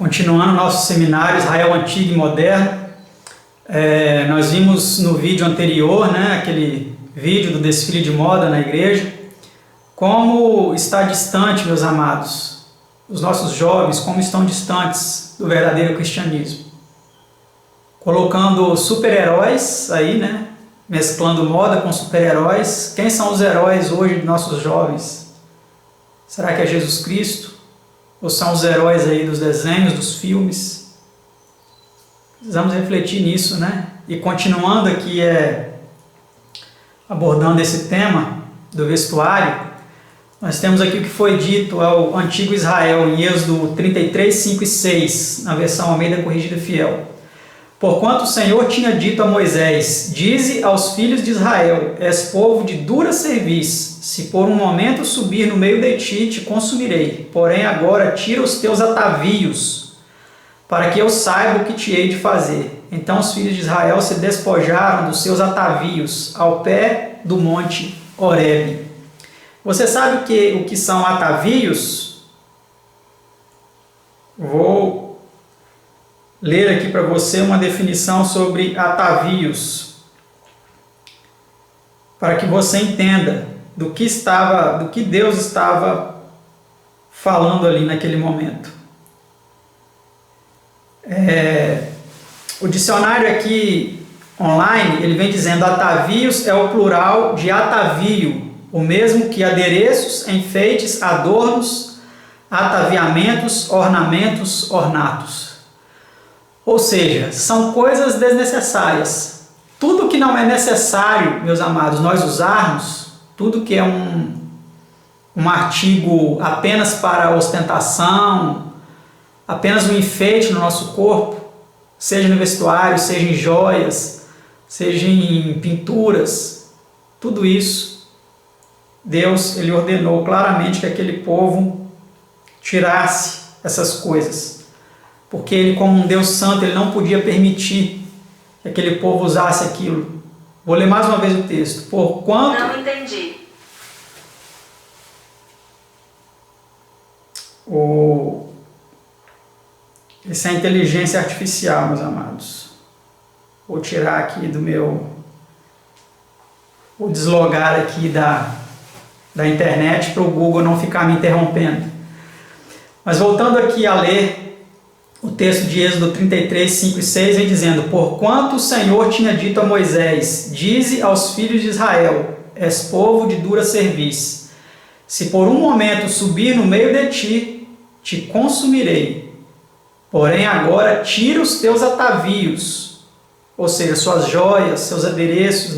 Continuando nosso seminário Israel Antigo e Moderno, nós vimos no vídeo anterior, aquele vídeo do desfile de moda na igreja, como está distante, meus amados, os nossos jovens, como estão distantes do verdadeiro cristianismo. Colocando super-heróis aí, mesclando moda com super-heróis. Quem são os heróis hoje de nossos jovens? Será que é Jesus Cristo? Ou são os heróis aí dos desenhos, dos filmes? Precisamos refletir nisso, E continuando aqui, abordando esse tema do vestuário, nós temos aqui o que foi dito ao antigo Israel, em Êxodo 33, 5 e 6, na versão Almeida Corrigida Fiel. Porquanto o Senhor tinha dito a Moisés: dize aos filhos de Israel, és povo de dura cerviz, se por um momento subir no meio de ti, te consumirei. Porém agora tira os teus atavios, para que eu saiba o que te hei de fazer. Então os filhos de Israel se despojaram dos seus atavios, ao pé do monte Horebe. Você sabe o que são atavios? Vou ler aqui para você uma definição sobre atavios, para que você entenda do que Deus estava falando ali naquele momento. O dicionário aqui online, ele vem dizendo: atavios é o plural de atavio, o mesmo que adereços, enfeites, adornos, ataviamentos, ornamentos, ornatos. Ou seja, são coisas desnecessárias. Tudo que não é necessário, meus amados, nós usarmos, tudo que é um artigo apenas para ostentação, apenas um enfeite no nosso corpo, seja no vestuário, seja em joias, seja em pinturas, tudo isso, Deus ele ordenou claramente que aquele povo tirasse essas coisas. Porque ele, como um Deus santo, ele não podia permitir que aquele povo usasse aquilo. Vou ler mais uma vez o texto. Porquanto... Não entendi. Isso é inteligência artificial, meus amados. Vou tirar aqui do meu... Vou deslogar aqui da internet para o Google não ficar me interrompendo. Mas voltando aqui a ler... O texto de Êxodo 33, 5 e 6 vem dizendo: porquanto o Senhor tinha dito a Moisés: dize aos filhos de Israel, és povo de dura cerviz. Se por um momento subir no meio de ti, te consumirei. Porém agora tira os teus atavios, ou seja, suas joias, seus adereços,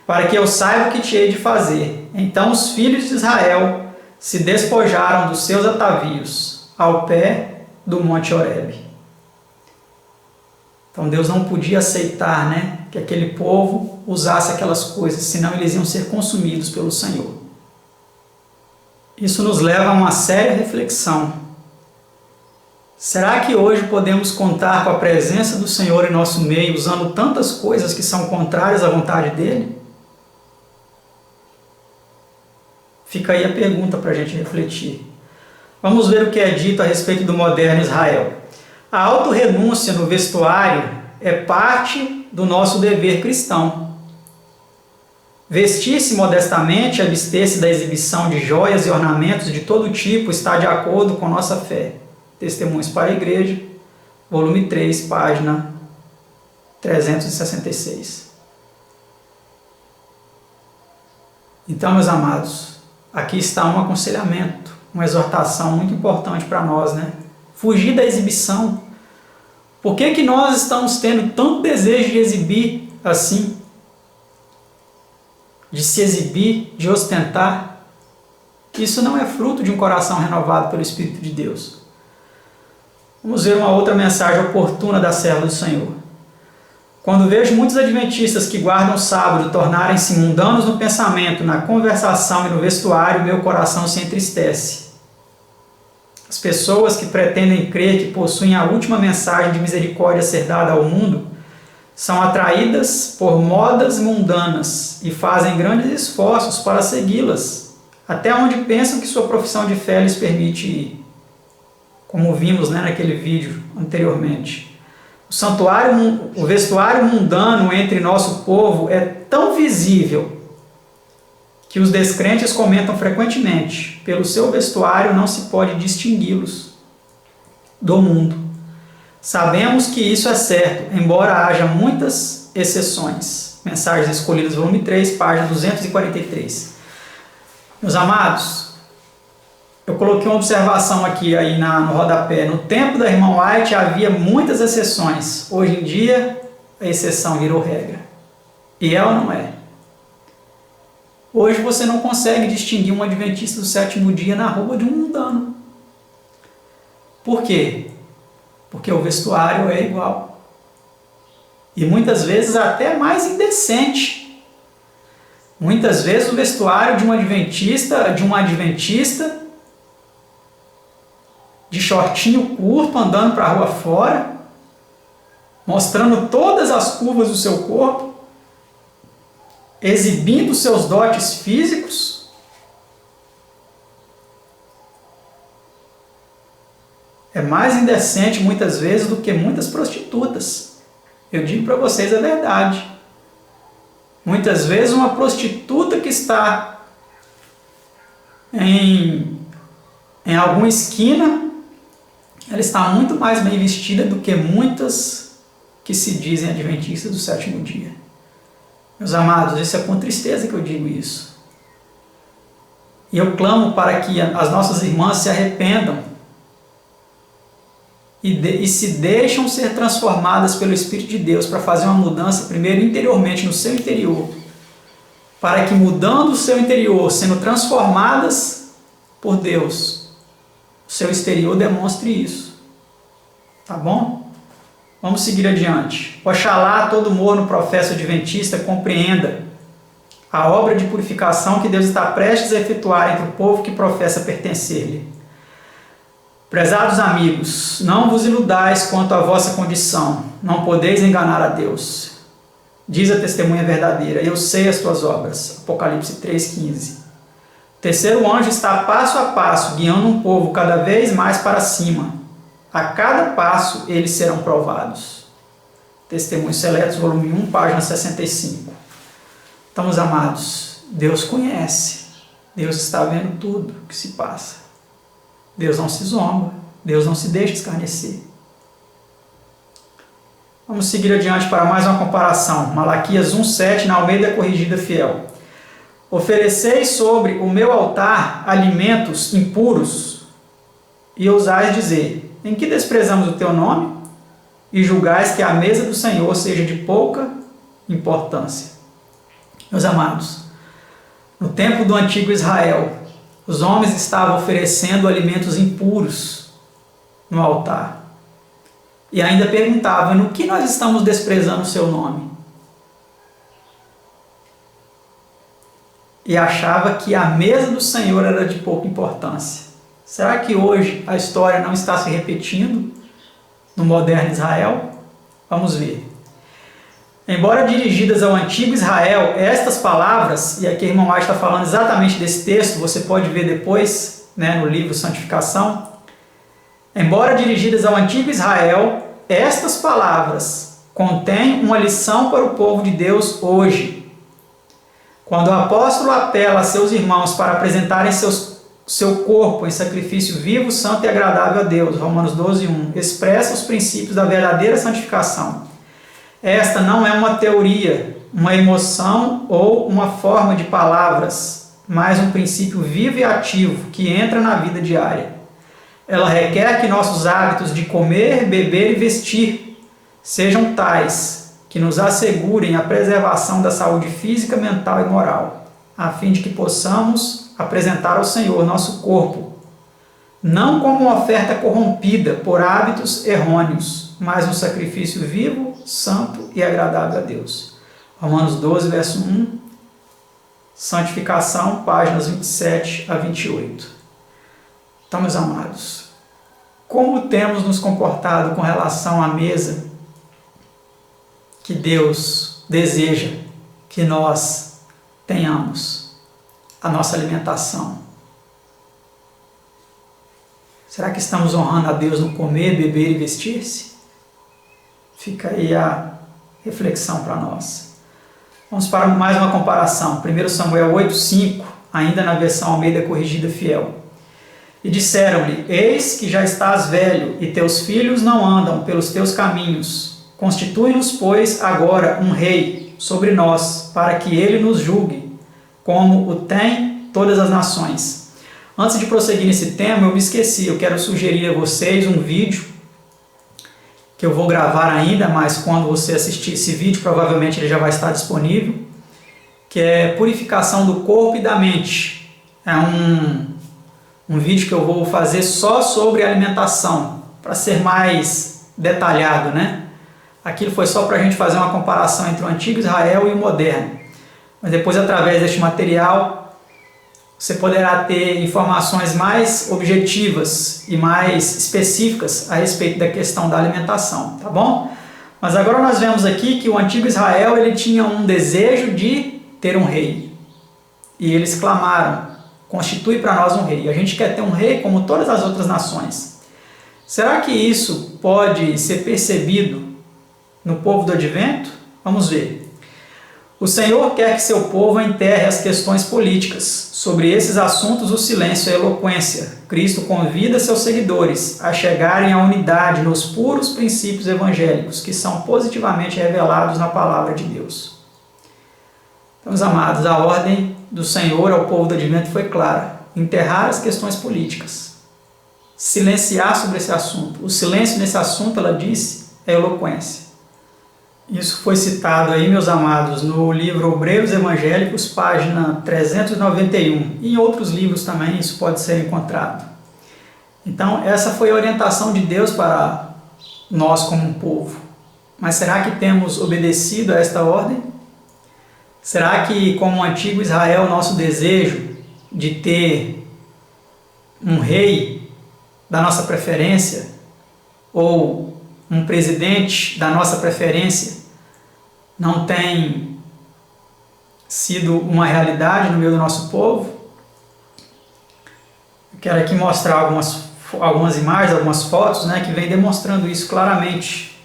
para que eu saiba o que te hei de fazer. Então os filhos de Israel se despojaram dos seus atavios, ao pé do Monte Horebe. Então Deus não podia aceitar, que aquele povo usasse aquelas coisas, senão eles iam ser consumidos pelo Senhor. Isso nos leva a uma séria reflexão. Será que hoje podemos contar com a presença do Senhor em nosso meio, usando tantas coisas que são contrárias à vontade dEle? Fica aí a pergunta para a gente refletir. Vamos ver o que é dito a respeito do moderno Israel. A autorrenúncia no vestuário é parte do nosso dever cristão. Vestir-se modestamente, abster-se da exibição de joias e ornamentos de todo tipo está de acordo com nossa fé. Testemunhos para a Igreja, volume 3, página 366. Então, meus amados, aqui está um aconselhamento, uma exortação muito importante para nós, Fugir da exibição. Por que nós estamos tendo tanto desejo de exibir assim? De se exibir, de ostentar? Isso não é fruto de um coração renovado pelo Espírito de Deus. Vamos ver uma outra mensagem oportuna da serva do Senhor. Quando vejo muitos adventistas que guardam o sábado tornarem-se mundanos no pensamento, na conversação e no vestuário, meu coração se entristece. As pessoas que pretendem crer que possuem a última mensagem de misericórdia a ser dada ao mundo são atraídas por modas mundanas e fazem grandes esforços para segui-las, até onde pensam que sua profissão de fé lhes permite ir. como vimos, né, naquele vídeo anteriormente. O vestuário mundano entre nosso povo é tão visível que os descrentes comentam frequentemente: pelo seu vestuário não se pode distingui-los do mundo. Sabemos que isso é certo, embora haja muitas exceções. Mensagens Escolhidas, volume 3, página 243. Meus amados, eu coloquei uma observação aqui aí no rodapé. No tempo da irmã White havia muitas exceções. Hoje em dia, a exceção virou regra. E é ou não é? Hoje você não consegue distinguir um adventista do sétimo dia na rua de um mundano. Por quê? Porque o vestuário é igual. E muitas vezes até mais indecente. Muitas vezes o vestuário de um adventista de shortinho curto, andando para a rua fora, mostrando todas as curvas do seu corpo, exibindo seus dotes físicos, é mais indecente muitas vezes do que muitas prostitutas. Eu digo para vocês a verdade. Muitas vezes uma prostituta que está em alguma esquina, ela está muito mais bem vestida do que muitas que se dizem adventistas do sétimo dia. Meus amados, isso é com tristeza que eu digo isso. E eu clamo para que as nossas irmãs se arrependam e se deixam ser transformadas pelo Espírito de Deus para fazer uma mudança primeiro interiormente no seu interior, para que mudando o seu interior, sendo transformadas por Deus, o seu exterior demonstre isso. Tá bom? Vamos seguir adiante. Oxalá todo morno professo adventista compreenda a obra de purificação que Deus está prestes a efetuar entre o povo que professa pertencer-lhe. Prezados amigos, não vos iludais quanto à vossa condição, não podeis enganar a Deus. Diz a testemunha verdadeira: eu sei as tuas obras. Apocalipse 3,15. O terceiro anjo está passo a passo, guiando um povo cada vez mais para cima. A cada passo eles serão provados. Testemunhos Seletos, volume 1, página 65. Então, meus amados, Deus conhece. Deus está vendo tudo o que se passa. Deus não se zomba. Deus não se deixa escarnecer. Vamos seguir adiante para mais uma comparação. Malaquias 1,7, na Almeida Corrigida Fiel. Ofereceis sobre o meu altar alimentos impuros, e ousais dizer: em que desprezamos o teu nome? E julgais que a mesa do Senhor seja de pouca importância. Meus amados, no tempo do antigo Israel, os homens estavam oferecendo alimentos impuros no altar. E ainda perguntavam: no que nós estamos desprezando o seu nome? E achava que a mesa do Senhor era de pouca importância. Será que hoje a história não está se repetindo no moderno Israel? Vamos ver. Embora dirigidas ao antigo Israel, estas palavras, e aqui a irmã White está falando exatamente desse texto, você pode ver depois, no livro Santificação. Embora dirigidas ao antigo Israel, estas palavras contêm uma lição para o povo de Deus hoje. Quando o apóstolo apela a seus irmãos para apresentarem seu corpo em sacrifício vivo, santo e agradável a Deus, Romanos 12:1, expressa os princípios da verdadeira santificação. Esta não é uma teoria, uma emoção ou uma forma de palavras, mas um princípio vivo e ativo que entra na vida diária. Ela requer que nossos hábitos de comer, beber e vestir sejam tais que nos assegurem a preservação da saúde física, mental e moral, a fim de que possamos apresentar ao Senhor nosso corpo, não como uma oferta corrompida por hábitos errôneos, mas um sacrifício vivo, santo e agradável a Deus. Romanos 12, verso 1, Santificação, páginas 27 a 28. Então, meus amados, como temos nos comportado com relação à mesa que Deus deseja que nós tenhamos a nossa alimentação? Será que estamos honrando a Deus no comer, beber e vestir-se? Fica aí a reflexão para nós. Vamos para mais uma comparação. 1 Samuel 8,5, ainda na versão Almeida Corrigida Fiel. E disseram-lhe: eis que já estás velho, e teus filhos não andam pelos teus caminhos. Constitui-nos, pois, agora um rei sobre nós, para que ele nos julgue, como o tem todas as nações. Antes de prosseguir nesse tema, eu me esqueci. Eu quero sugerir a vocês um vídeo que eu vou gravar ainda, mas quando você assistir esse vídeo, provavelmente ele já vai estar disponível, que é Purificação do Corpo e da Mente. É um vídeo que eu vou fazer só sobre alimentação, para ser mais detalhado, né? Aquilo foi só para a gente fazer uma comparação entre o antigo Israel e o moderno. Mas depois, através deste material, você poderá ter informações mais objetivas e mais específicas a respeito da questão da alimentação, tá bom? Mas agora nós vemos aqui que o antigo Israel ele tinha um desejo de ter um rei. E eles clamaram: constitui para nós um rei. A gente quer ter um rei como todas as outras nações. Será que isso pode ser percebido no povo do advento? Vamos ver. O Senhor quer que seu povo enterre as questões políticas. Sobre esses assuntos, o silêncio é eloquência. Cristo convida seus seguidores a chegarem à unidade nos puros princípios evangélicos, que são positivamente revelados na palavra de Deus. Então, meus amados, a ordem do Senhor ao povo do advento foi clara: enterrar as questões políticas, silenciar sobre esse assunto. O silêncio nesse assunto, ela disse, é eloquência. Isso foi citado aí, meus amados, no livro Obreiros Evangélicos, página 391. E em outros livros também isso pode ser encontrado. Então, essa foi a orientação de Deus para nós como um povo. Mas será que temos obedecido a esta ordem? Será que, como o antigo Israel, nosso desejo de ter um rei da nossa preferência, ou um presidente da nossa preferência, não tem sido uma realidade no meio do nosso povo? Eu quero aqui mostrar algumas imagens, algumas fotos, né, que vem demonstrando isso claramente.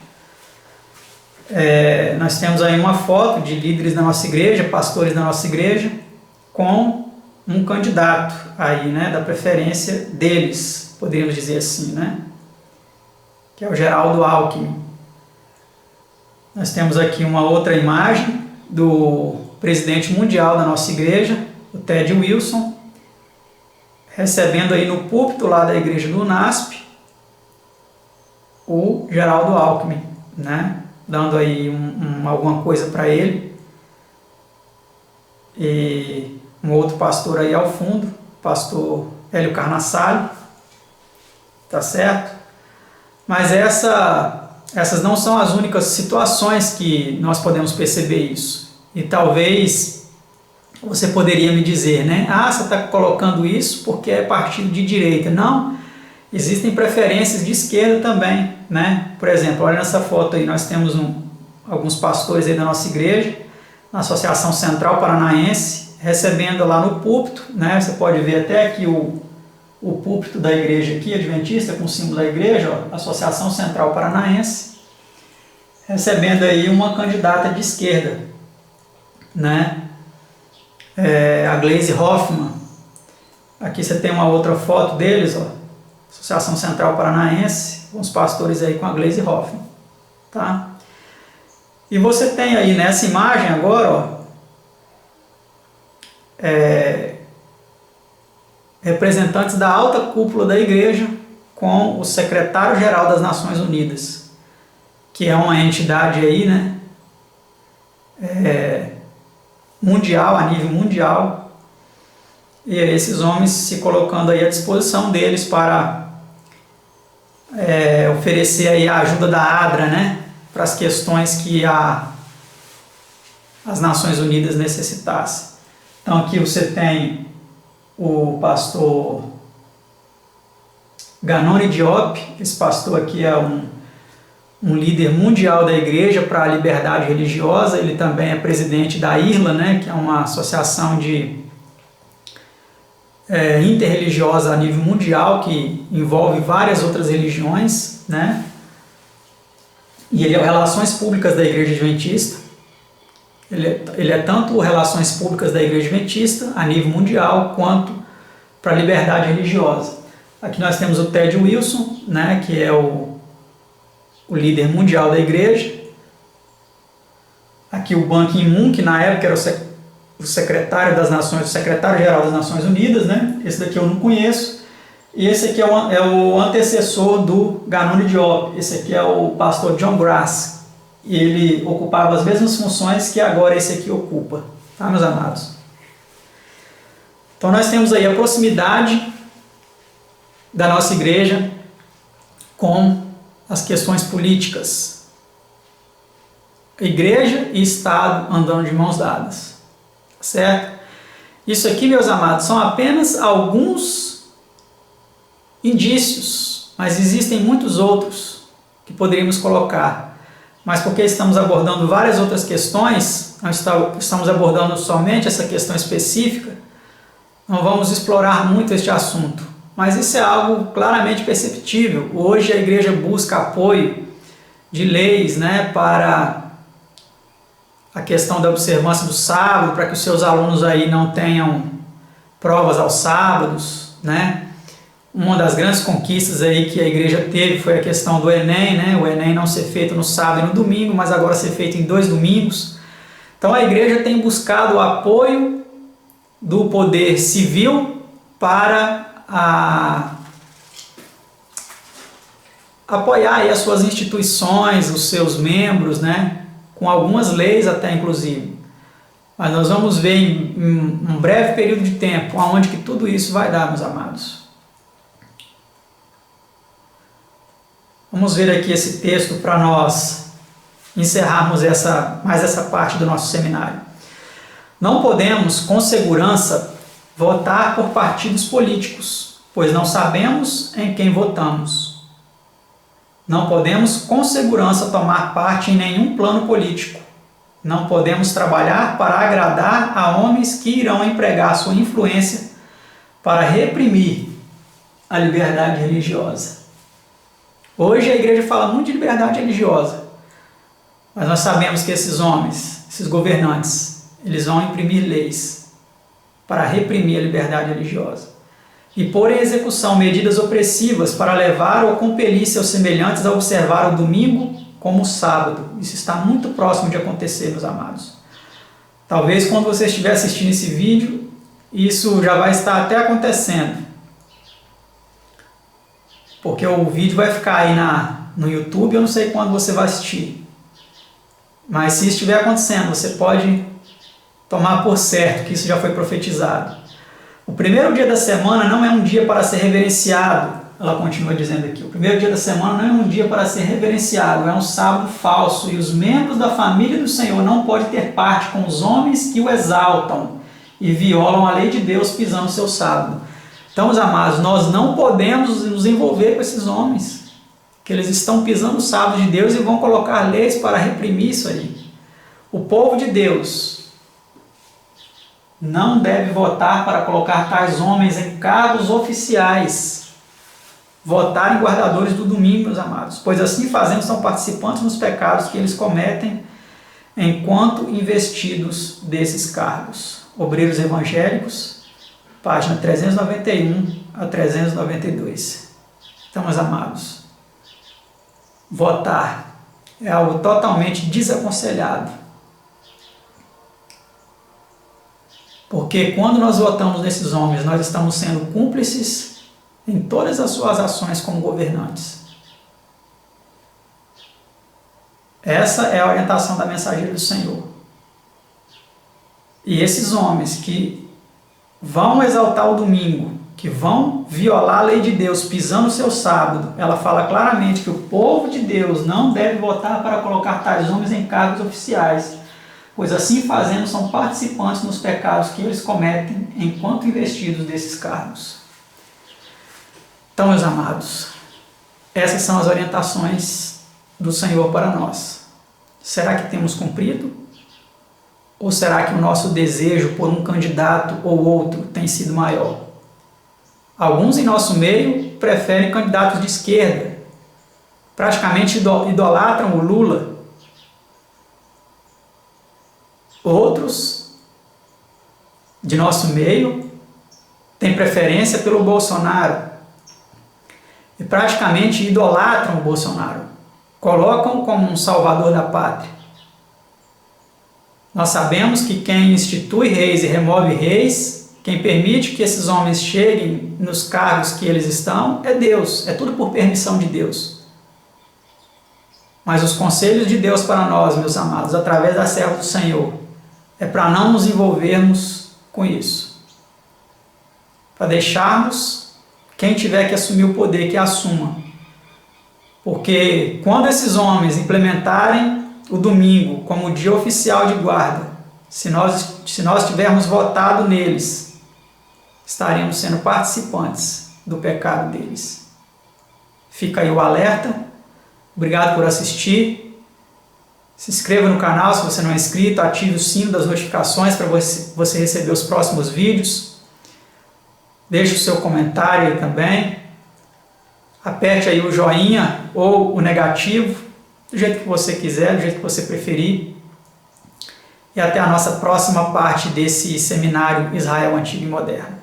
Nós temos aí uma foto de líderes da nossa igreja, pastores da nossa igreja, com um candidato aí, né, da preferência deles, poderíamos dizer assim, né, que é o Geraldo Alckmin. Nós temos aqui uma outra imagem do presidente mundial da nossa igreja, o Ted Wilson, recebendo aí no púlpito lá da igreja do UNASP o Geraldo Alckmin, né? Dando aí alguma coisa para ele. E um outro pastor aí ao fundo, o pastor Hélio Carnassali, tá certo? Mas essas não são as únicas situações que nós podemos perceber isso. E talvez você poderia me dizer, né? Ah, você está colocando isso porque é partido de direita. Não, existem preferências de esquerda também, né? Por exemplo, olha nessa foto aí, nós temos alguns pastores aí da nossa igreja, na Associação Central Paranaense, recebendo lá no púlpito, né? Você pode ver até aqui o púlpito da igreja aqui, adventista, com o símbolo da igreja, ó, Associação Central Paranaense, recebendo aí uma candidata de esquerda, né? A Gleisi Hoffmann. Aqui você tem uma outra foto deles, ó, Associação Central Paranaense, com os pastores aí com a Gleisi Hoffmann, tá? E você tem aí nessa imagem agora, ó, representantes da alta cúpula da igreja com o secretário-geral das Nações Unidas, que é uma entidade aí, né, mundial, a nível mundial, e esses homens se colocando aí à disposição deles para oferecer aí a ajuda da ADRA, né, para as questões que as Nações Unidas necessitassem. Então aqui você tem o pastor Ganoni Diop. Esse pastor aqui é um líder mundial da igreja para a liberdade religiosa. Ele também é presidente da IRLA, né, que é uma associação de interreligiosa a nível mundial, que envolve várias outras religiões, né? E ele é Relações Públicas da Igreja Adventista. Ele é tanto Relações Públicas da Igreja Adventista a nível mundial, quanto para a liberdade religiosa. Aqui nós temos o Ted Wilson, né, que é o líder mundial da igreja. Aqui o Ban Ki-moon, que na época era o secretário-geral das Nações Unidas, né? Esse daqui eu não conheço. E esse aqui é o antecessor do Ganoni Diop. Esse aqui é o pastor John Grass. E ele ocupava as mesmas funções que agora esse aqui ocupa. Tá, meus amados? Então nós temos aí a proximidade da nossa igreja com as questões políticas. Igreja e Estado andando de mãos dadas. Certo? Isso aqui, meus amados, são apenas alguns indícios, mas existem muitos outros que poderíamos colocar. Mas porque estamos abordando várias outras questões, não estamos abordando somente essa questão específica, não vamos explorar muito este assunto. Mas isso é algo claramente perceptível. Hoje a igreja busca apoio de leis, né, para a questão da observância do sábado, para que os seus alunos aí não tenham provas aos sábados, né? Uma das grandes conquistas aí que a igreja teve foi a questão do Enem, né? O Enem não ser feito no sábado e no domingo, mas agora ser feito em 2 domingos. Então a igreja tem buscado o apoio do poder civil para apoiar aí as suas instituições, os seus membros, né? Com algumas leis até inclusive. Mas nós vamos ver em um breve período de tempo aonde que tudo isso vai dar, meus amados. Vamos ver aqui esse texto para nós encerrarmos mais essa parte do nosso seminário. Não podemos, com segurança, votar por partidos políticos, pois não sabemos em quem votamos. Não podemos, com segurança, tomar parte em nenhum plano político. Não podemos trabalhar para agradar a homens que irão empregar sua influência para reprimir a liberdade religiosa. Hoje a igreja fala muito de liberdade religiosa, mas nós sabemos que esses homens, esses governantes, eles vão imprimir leis para reprimir a liberdade religiosa e pôr em execução medidas opressivas para levar ou compelir seus semelhantes a observar o domingo como o sábado. Isso está muito próximo de acontecer, meus amados. Talvez quando você estiver assistindo esse vídeo, isso já vai estar até acontecendo, porque o vídeo vai ficar aí no YouTube, eu não sei quando você vai assistir. Mas se estiver acontecendo, você pode tomar por certo que isso já foi profetizado. O primeiro dia da semana não é um dia para ser reverenciado, ela continua dizendo aqui. O primeiro dia da semana não é um dia para ser reverenciado, é um sábado falso, e os membros da família do Senhor não podem ter parte com os homens que o exaltam e violam a lei de Deus pisando o seu sábado. Então, meus amados, nós não podemos nos envolver com esses homens, que eles estão pisando o sábado de Deus e vão colocar leis para reprimir isso aí. O povo de Deus não deve votar para colocar tais homens em cargos oficiais, votar em guardadores do domingo, meus amados, pois assim fazendo são participantes nos pecados que eles cometem enquanto investidos desses cargos. Obreiros Evangélicos, página 391 a 392. Então, meus amados, votar é algo totalmente desaconselhado. Porque quando nós votamos nesses homens, nós estamos sendo cúmplices em todas as suas ações como governantes. Essa é a orientação da mensageira do Senhor. E esses homens que vão exaltar o domingo, que vão violar a lei de Deus pisando o seu sábado, ela fala claramente que o povo de Deus não deve votar para colocar tais homens em cargos oficiais, pois assim fazendo são participantes nos pecados que eles cometem enquanto investidos desses cargos. Então, meus amados, essas são as orientações do Senhor para nós. Será que temos cumprido? Ou será que o nosso desejo por um candidato ou outro tem sido maior? Alguns em nosso meio preferem candidatos de esquerda, praticamente idolatram o Lula. Outros de nosso meio têm preferência pelo Bolsonaro e praticamente idolatram o Bolsonaro, colocam como um salvador da pátria. Nós sabemos que quem institui reis e remove reis, quem permite que esses homens cheguem nos cargos que eles estão, é Deus, é tudo por permissão de Deus. Mas os conselhos de Deus para nós, meus amados, através da serva do Senhor, é para não nos envolvermos com isso. Para deixarmos quem tiver que assumir o poder, que assuma. Porque quando esses homens implementarem o domingo como dia oficial de guarda, se nós tivermos votado neles, estaremos sendo participantes do pecado deles. Fica aí o alerta. Obrigado por assistir. Se inscreva no canal se você não é inscrito, ative o sino das notificações para você receber os próximos vídeos. Deixe o seu comentário aí também. Aperte aí o joinha ou o negativo, do jeito que você quiser, do jeito que você preferir. E até a nossa próxima parte desse seminário Israel Antigo e Moderno.